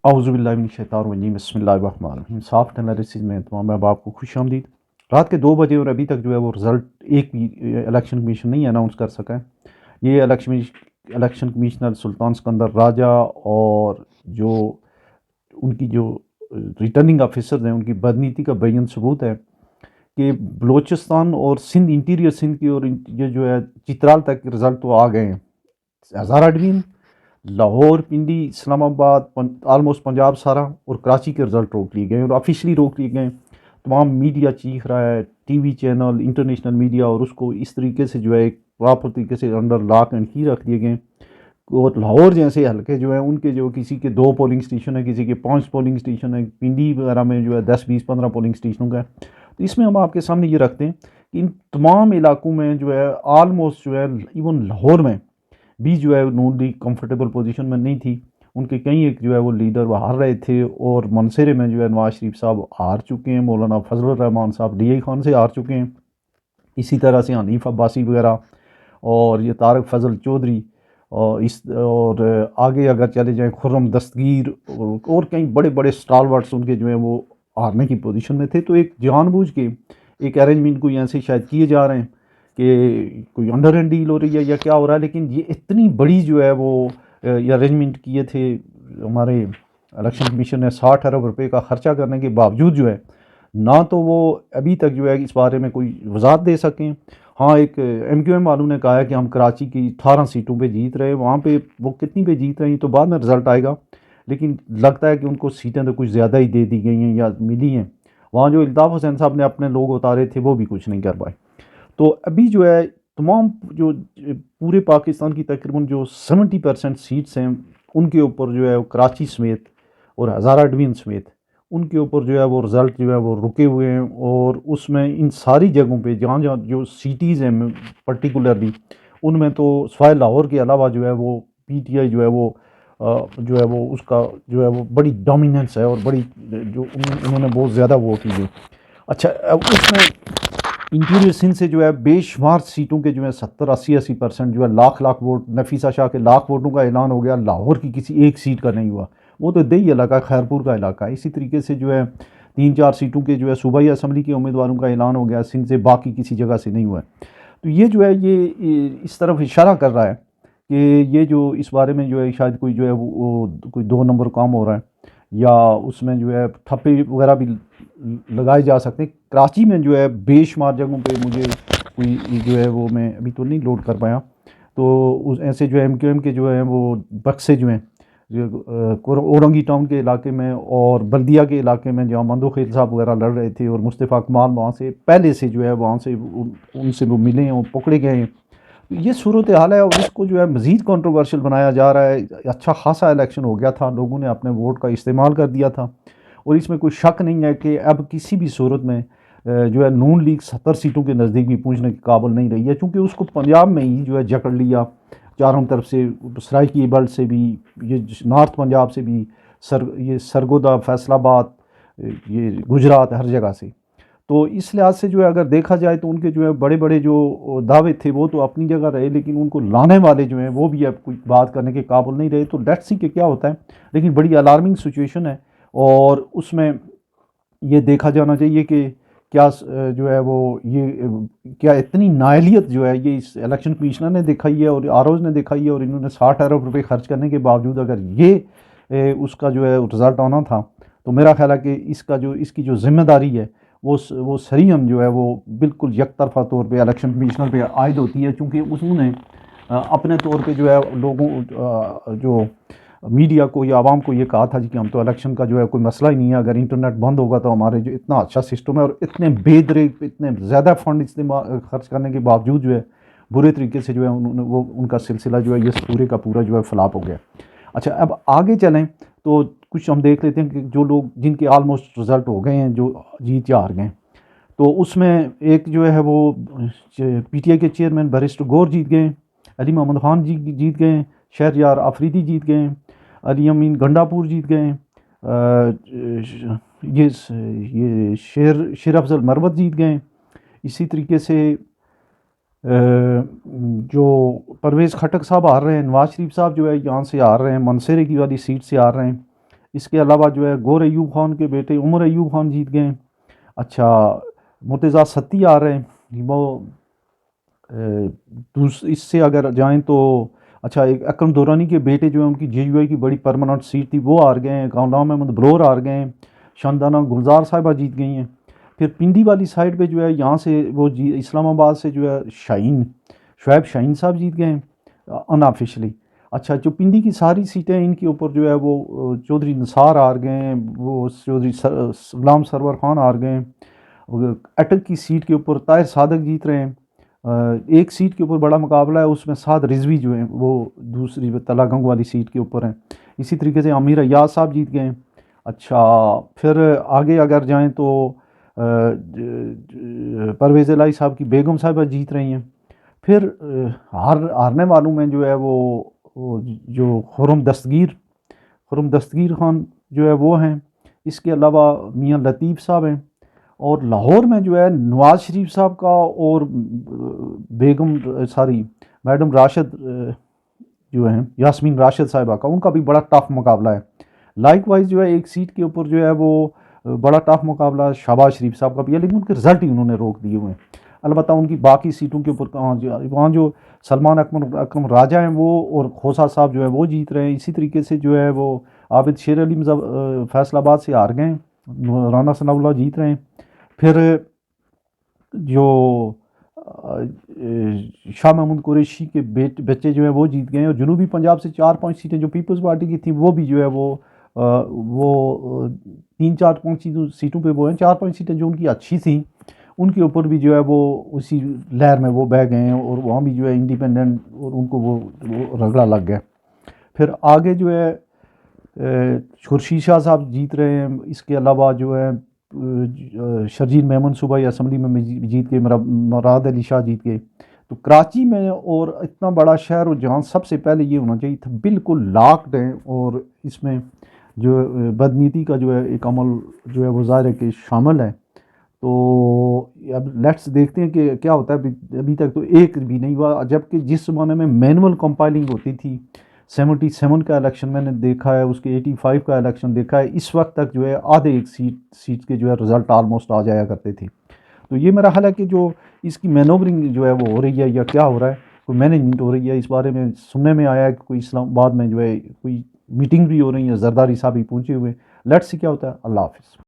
اعوذ باللہ من الشیطان الرجیم بسم اللہ الرحمن الرحیم سافٹ انالیسز میں تمام احباب کو خوش آمدید۔ رات کے 2 بجے اور ابھی تک جو ہے وہ رزلٹ ایک بھی الیکشن کمیشن نہیں اناؤنس کر سکا ہے۔ یہ الیکشن کمیشنر سلطان سکندر راجہ اور جو ان کی جو ریٹرننگ آفیسرز ہیں ان کی بدنیتی کا بین ثبوت ہے کہ بلوچستان اور سندھ انٹیریئر سندھ کی اور یہ جو ہے چترال تک رزلٹ تو آ گئے ہیں۔ ہزارہ ڈویژن، لاہور، پنڈی، اسلام آباد، آلموسٹ پنجاب سارا اور کراچی کے رزلٹ روک لیے گئے اور آفیشلی روک لیے گئے۔ تمام میڈیا چیخ رہا ہے، T V channel, international media, اور اس کو اس طریقے سے جو ہے ایک پراپر طریقے سے انڈر لاک اینڈ کی رکھ دیے گئے۔ اور لاہور جیسے حلقے جو ہیں ان کے جو کسی کے 2 پولنگ اسٹیشن ہے، کسی کے 5 پولنگ اسٹیشن ہے، پنڈی وغیرہ میں جو ہے 10 20 15 پولنگ اسٹیشنوں کا ہے۔ تو اس میں ہم آپ کے سامنے یہ رکھتے ہیں کہ ان تمام علاقوں میں جو ہے آلموسٹ جو ہے ایون لاہور میں بھی جو ہے نون لیگ کمفرٹیبل پوزیشن میں نہیں تھی۔ ان کے کئی ایک جو ہے وہ لیڈر وہ ہار رہے تھے، اور منصرے میں جو ہے نواز شریف صاحب ہار چکے ہیں، مولانا فضل الرحمان صاحب ڈی آئی خان سے ہار چکے ہیں، اسی طرح سے حنیف عباسی وغیرہ، اور یہ طارق فضل چودھری، اور آگے اگر چلے جائیں خرم دستگیر اور کئی بڑے بڑے اسٹالورٹس ان کے جو ہیں وہ ہارنے کی پوزیشن میں تھے۔ تو ایک جان بوجھ کے ایک ارینجمنٹ کو یہاں سے شاید کیے جا رہے ہیں کہ کوئی انڈر اینڈ ڈیل ہو رہی ہے یا کیا ہو رہا ہے، لیکن یہ اتنی بڑی جو ہے وہ یہ ارینجمنٹ کیے تھے ہمارے الیکشن کمیشن نے 60 ارب روپے کا خرچہ کرنے کے باوجود جو ہے نہ تو وہ ابھی تک جو ہے اس بارے میں کوئی وضاحت دے سکیں۔ ہاں، ایک ایم کیو ایم والوں نے کہا ہے کہ ہم کراچی کی 18 سیٹوں پہ جیت رہے ہیں، وہاں پہ وہ کتنی پہ جیت رہے ہیں تو بعد میں رزلٹ آئے گا، لیکن لگتا ہے کہ ان کو سیٹیں تو کچھ زیادہ ہی دے دی گئی ہیں یا ملی ہیں۔ وہاں جو الطاف حسین صاحب نے اپنے لوگ اتارے تھے وہ بھی کچھ نہیں کر پائے۔ تو ابھی جو ہے تمام جو پورے پاکستان کی تقریباً جو 70% سیٹس ہیں ان کے اوپر جو ہے کراچی سمیت اور ہزارہ ڈویژن سمیت ان کے اوپر جو ہے وہ رزلٹ جو ہے وہ رکے ہوئے ہیں، اور اس میں ان ساری جگہوں پہ جہاں جہاں جو سٹیز ہیں پرٹیکولرلی ان میں تو سوائے لاہور کے علاوہ جو ہے وہ پی ٹی آئی جو ہے وہ جو ہے وہ اس کا جو ہے وہ بڑی ڈومیننس ہے، اور بڑی جو انہوں نے بہت زیادہ ووٹ لیے۔ اچھا، اس میں انٹیریئر سندھ سے جو ہے بے شمار سیٹوں کے جو ہے 70 80% جو ہے لاکھ ووٹ، نفیسہ شاہ کے لاکھ ووٹوں کا اعلان ہو گیا، لاہور کی کسی ایک سیٹ کا نہیں ہوا، وہ تو دیہی علاقہ خیرپور کا علاقہ ہے۔ اسی طریقے سے جو ہے 3 4 سیٹوں کے جو ہے صوبائی اسمبلی کے امیدواروں کا اعلان ہو گیا سندھ سے، باقی کسی جگہ سے نہیں ہوا ہے۔ تو یہ جو ہے یہ اس طرف اشارہ کر رہا ہے کہ یہ جو اس بارے میں جو ہے شاید کوئی جو ہے وہ کوئی 2 نمبر کام ہو رہا ہے، یا اس میں جو ہے ٹھپے وغیرہ بھی لگائے جا سکتے ہیں۔ کراچی میں جو ہے بے شمار جگہوں پہ مجھے کوئی جو ہے وہ میں ابھی تو نہیں لوڈ کر پایا، تو ایسے جو ایم کیو ایم کے جو ہیں وہ بکسے جو ہیں اورنگی ٹاؤن کے علاقے میں اور بلدیہ کے علاقے میں جہاں مندو خیل صاحب وغیرہ لڑ رہے تھے، اور مصطفیٰ کمال وہاں سے پہلے سے جو ہے وہاں سے ان سے وہ ملے ہیں اور پکڑے گئے ہیں۔ یہ صورتحال ہے، اور اس کو جو ہے مزید کنٹروورشل بنایا جا رہا ہے۔ اچھا خاصا الیکشن ہو گیا تھا، لوگوں نے اپنے ووٹ کا استعمال کر دیا تھا، اور اس میں کوئی شک نہیں ہے کہ اب کسی بھی صورت میں جو ہے نون لیگ 70 سیٹوں کے نزدیک بھی پہنچنے کے قابل نہیں رہی ہے، چونکہ اس کو پنجاب میں ہی جو ہے جکڑ لیا چاروں طرف سے، سرائکی بیلٹ سے بھی، یہ نارتھ پنجاب سے بھی، یہ سرگودا، فیصل آباد، یہ گجرات، ہر جگہ سے۔ تو اس لحاظ سے جو ہے اگر دیکھا جائے تو ان کے جو ہے بڑے بڑے جو دعوے تھے وہ تو اپنی جگہ رہے، لیکن ان کو لانے والے جو ہیں وہ بھی اب کوئی بات کرنے کے قابل نہیں رہے۔ تو لیٹس سی کہ کیا ہوتا ہے، لیکن بڑی الارمنگ سچویشن ہے، اور اس میں یہ دیکھا جانا چاہیے کہ کیا جو ہے وہ یہ کیا اتنی نااہلیت جو ہے یہ اس الیکشن کمیشنر نے دکھائی ہے اور آر اوز نے دکھائی ہے، اور انہوں نے 60 ارب روپے خرچ کرنے کے باوجود اگر یہ اس کا جو ہے رزلٹ آنا تھا، تو میرا خیال ہے کہ اس کی جو ذمہ داری ہے وہ سریم جو ہے وہ بالکل یک طرفہ طور پہ الیکشن کمیشنر پہ عائد ہوتی ہے، چونکہ انہوں نے اپنے طور پہ جو ہے لوگوں جو میڈیا کو یا عوام کو یہ کہا تھا کہ ہم تو الیکشن کا جو ہے کوئی مسئلہ ہی نہیں ہے، اگر انٹرنیٹ بند ہوگا تو ہمارے جو اتنا اچھا سسٹم ہے، اور اتنے بے درے اتنے زیادہ فنڈ استعمال خرچ کرنے کے باوجود جو ہے برے طریقے سے جو ہے وہ ان کا سلسلہ جو ہے یہ پورے کا پورا جو ہے فلاپ ہو گیا۔ اچھا، اب آگے چلیں تو کچھ ہم دیکھ لیتے ہیں کہ جو لوگ جن کے آلموسٹ رزلٹ ہو گئے ہیں، جو جیت یا ہار گئے، تو اس میں ایک جو ہے وہ پی ٹی آئی کے چیئرمین بیرسٹر گور جیت گئے، علی محمد خان جیت گئے، شہریار آفریدی جیت گئے، علی امین گنڈاپور جیت گئے، یہ شیر افضل مروت جیت گئے۔ اسی طریقے سے جو پرویز خٹک صاحب ہار رہے ہیں، نواز شریف صاحب جو ہے یہاں سے ہار رہے ہیں، منصیرے کی والی سیٹ سے ہار رہے ہیں۔ اس کے علاوہ جو ہے گور ایوب خان کے بیٹے عمر ایوب خان جیت گئے. اچھا مرتضیٰ ستی آ رہے ہیں وہ اس سے اگر جائیں تو اچھا ایک اکرم دورانی کے بیٹے جو ہیں ان کی جے یو آئی کی بڑی پرماننٹ سیٹ تھی وہ ہار گئے ہیں. غلام احمد بلور ہار گئے ہیں. شاندانہ گلزار صاحبہ جیت گئی ہیں. پھر پنڈی والی سائڈ پہ جو ہے یہاں سے وہ اسلام آباد سے جو ہے شعیب شاہین صاحب جیت گئے ہیں ان آفیشلی. اچھا جو پنڈی کی ساری سیٹیں ان کے اوپر جو ہے وہ چودھری نثار ہار گئے ہیں, وہ چودھری غلام سرور خان ہار گئے ہیں. اٹک کی سیٹ کے اوپر طاہر صادق جیت رہے ہیں. ایک سیٹ کے اوپر بڑا مقابلہ ہے, اس میں سعد رضوی جو ہیں وہ دوسری تلا گنگ والی سیٹ کے اوپر ہیں. اسی طریقے سے امیر ایاز صاحب جیت گئے ہیں. اچھا پھر آگے اگر جائیں تو پرویز الہی صاحب کی بیگم صاحبہ جیت رہی ہیں. پھر ہارنے والوں میں جو ہے وہ جو خرم دستگیر خان جو ہے وہ ہیں. اس کے علاوہ میاں لطیف صاحب ہیں. اور لاہور میں جو ہے نواز شریف صاحب کا اور میڈم راشد جو ہیں یاسمین راشد صاحبہ کا, ان کا بھی بڑا ٹف مقابلہ ہے. لائک وائز جو ہے ایک سیٹ کے اوپر جو ہے وہ بڑا ٹف مقابلہ شہباز شریف صاحب کا بھی ہے, لیکن ان کے رزلٹ ہی انہوں نے روک دیے ہوئے ہیں. البتہ ان کی باقی سیٹوں کے اوپر وہاں جو سلمان اکرم راجہ ہیں وہ اور کھوسا صاحب جو ہے وہ جیت رہے ہیں. اسی طریقے سے جو ہے وہ عابد شیر علی فیصل آباد سے ہار گئے ہیں, رانا ثناء اللہ جیت رہے ہیں. پھر جو شاہ محمود قریشی کے بچے جو ہیں وہ جیت گئے ہیں. اور جنوبی پنجاب سے 4-5 سیٹیں جو پیپلز پارٹی کی تھیں وہ بھی جو ہے وہ 3-4 سیٹوں پہ وہ ہیں. 4-5 سیٹیں جو ان کی اچھی تھیں ان کے اوپر بھی جو ہے وہ اسی لہر میں وہ بہ گئے ہیں, اور وہاں بھی جو ہے انڈیپینڈنٹ اور ان کو وہ رگڑا لگ گیا. پھر آگے جو ہے خورشید شاہ صاحب جیت رہے ہیں. اس کے علاوہ جو ہے شرجیل میمن صوبائی اسمبلی میں جیت گئے, مراد علی شاہ جیت گئے. تو کراچی میں اور اتنا بڑا شہر اور جہاں سب سے پہلے یہ ہونا چاہیے تھا بالکل لاکڈ ہیں, اور اس میں جو بدنیتی کا جو ہے ایک عمل جو ہے وہ ظاہر ہے کہ شامل ہے. تو اب لیٹس دیکھتے ہیں کہ کیا ہوتا ہے. ابھی تک تو ایک بھی نہیں ہوا, جبکہ جس زمانے میں مینول کمپائلنگ ہوتی تھی 77 کا الیکشن میں نے دیکھا ہے, اس کے 85 کا الیکشن دیکھا ہے, اس وقت تک جو ہے آدھے ایک سیٹ کے جو ہے رزلٹ آلموسٹ آ جایا کرتے تھے. تو یہ میرا خیال ہے کہ جو اس کی مینوورنگ جو ہے وہ ہو رہی ہے یا کیا ہو رہا ہے, کوئی مینجمنٹ ہو رہی ہے, اس بارے میں سننے میں آیا ہے کہ کوئی اسلام آباد میں جو ہے کوئی میٹنگ بھی ہو رہی ہے, زرداری صاحب بھی پہنچے ہوئے. لیٹس سی کیا ہوتا ہے. اللہ حافظ.